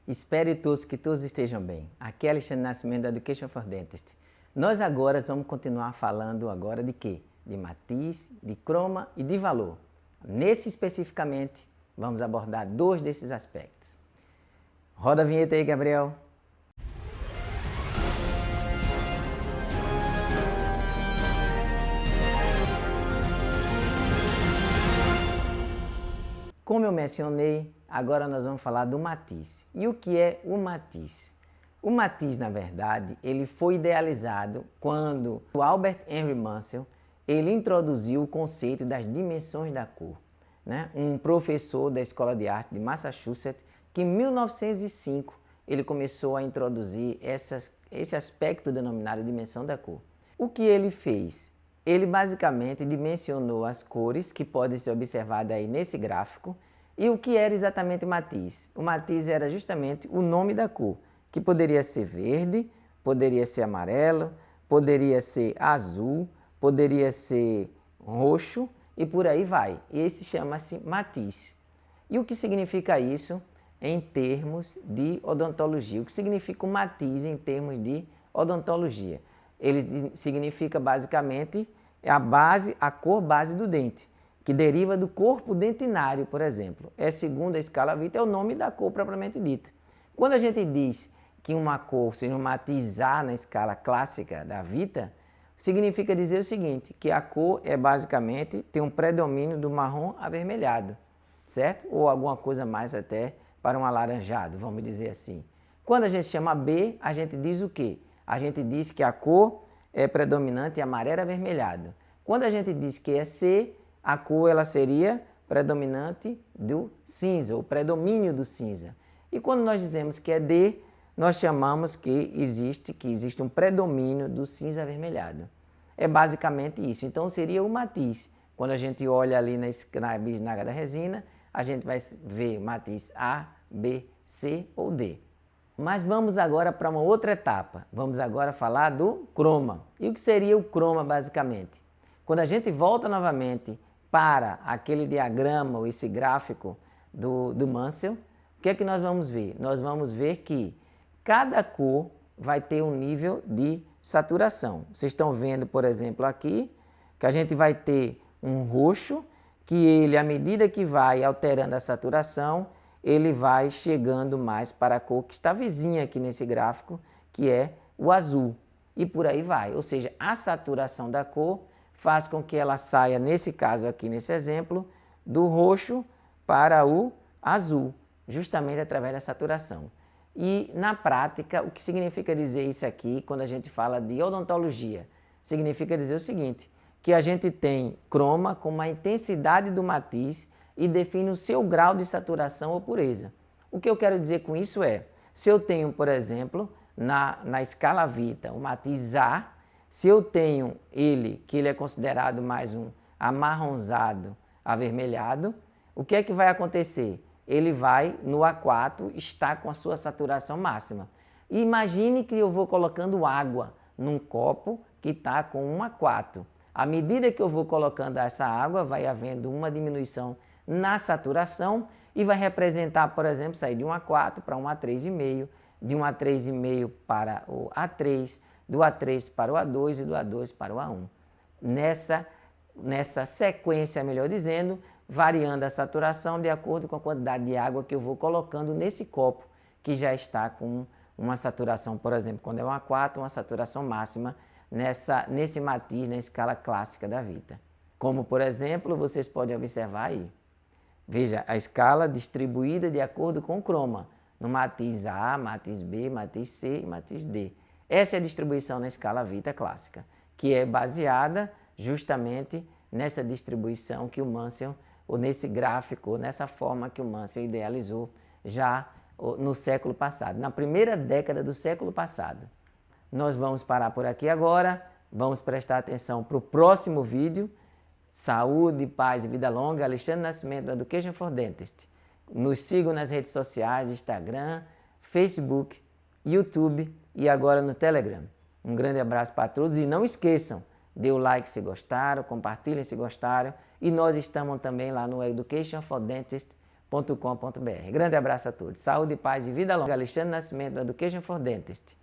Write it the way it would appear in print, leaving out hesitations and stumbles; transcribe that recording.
Espero que todos estejam bem. Aqui é Alexandre Nascimento da Education for Dentist. Nós agora vamos continuar falando agora de quê? De matiz, de croma e de valor. Nesse especificamente, vamos abordar dois desses aspectos. Roda a vinheta aí, Gabriel. Como eu mencionei, agora nós vamos falar do matiz. E o que é o matiz? O matiz, na verdade, ele foi idealizado quando o Albert Henry Munsell ele introduziu o conceito das dimensões da cor. Um professor da Escola de Arte de Massachusetts, que em 1905 ele começou a introduzir esse aspecto denominado dimensão da cor. O que ele fez? Ele basicamente dimensionou as cores que podem ser observadas aí nesse gráfico. E o que era exatamente o matiz? O matiz era justamente o nome da cor, que poderia ser verde, poderia ser amarelo, poderia ser azul, poderia ser roxo e por aí vai. Esse chama-se matiz. E o que significa isso em termos de odontologia? O que significa o matiz em termos de odontologia? Ele significa basicamente a cor base do dente, que deriva do corpo dentinário, por exemplo. Segundo a escala Vita, é o nome da cor propriamente dita. Quando a gente diz que uma cor seja um matiz A na escala clássica da Vita, significa dizer o seguinte, que a cor é basicamente, tem um predomínio do marrom avermelhado, certo? Ou alguma coisa mais até para um alaranjado, vamos dizer assim. Quando a gente chama B, a gente diz o quê? A gente diz que a cor é predominante amarelo avermelhado. Quando a gente diz que é C, a cor ela seria predominante do cinza, o predomínio do cinza. E quando nós dizemos que é D, nós chamamos que existe um predomínio do cinza avermelhado. É basicamente isso. Então seria o matiz. Quando a gente olha ali na bisnaga da resina, a gente vai ver matiz A, B, C ou D. Mas vamos agora para uma outra etapa. Vamos agora falar do croma. E o que seria o croma basicamente? Quando a gente volta novamente para aquele diagrama ou esse gráfico do Munsell, o que é que nós vamos ver? Nós vamos ver que cada cor vai ter um nível de saturação. Vocês estão vendo, por exemplo, aqui, que a gente vai ter um roxo, que ele, à medida que vai alterando a saturação, ele vai chegando mais para a cor que está vizinha aqui nesse gráfico, que é o azul. E por aí vai. Ou seja, a saturação da cor faz com que ela saia, nesse caso aqui, nesse exemplo, do roxo para o azul, justamente através da saturação. E na prática, o que significa dizer isso aqui, quando a gente fala de odontologia? Significa dizer o seguinte, que a gente tem croma com uma intensidade do matiz e define o seu grau de saturação ou pureza. O que eu quero dizer com isso é, se eu tenho, por exemplo, na escala Vita, o matiz A, se eu tenho que ele é considerado mais um amarronzado, avermelhado, o que é que vai acontecer? Ele vai, no A4, estar com a sua saturação máxima. E imagine que eu vou colocando água num copo que está com um A4. À medida que eu vou colocando essa água, vai havendo uma diminuição na saturação e vai representar, por exemplo, sair de um A4 para um A3,5, de um A3,5 para o A3, do A3 para o A2 e do A2 para o A1. Nessa sequência, melhor dizendo, variando a saturação de acordo com a quantidade de água que eu vou colocando nesse copo, que já está com uma saturação, por exemplo, quando é um A4, uma saturação máxima nesse matiz na escala clássica da Vita. Como, por exemplo, vocês podem observar aí. Veja, a escala distribuída de acordo com o croma, no matiz A, matiz B, matiz C e matiz D. Essa é a distribuição na escala Vita clássica, que é baseada justamente nessa distribuição que o Munsell, ou nesse gráfico, ou nessa forma que o Munsell idealizou já no século passado, na primeira década do século passado. Nós vamos parar por aqui agora, vamos prestar atenção para o próximo vídeo. Saúde, paz e vida longa, Alexandre Nascimento do Education for Dentist. Nos sigam nas redes sociais, Instagram, Facebook, YouTube e agora no Telegram. Um grande abraço para todos e não esqueçam, dê o like se gostaram, compartilhem se gostaram e nós estamos também lá no educationfordentist.com.br. Grande abraço a todos. Saúde, paz e vida longa. Alexandre Nascimento, Education for Dentist.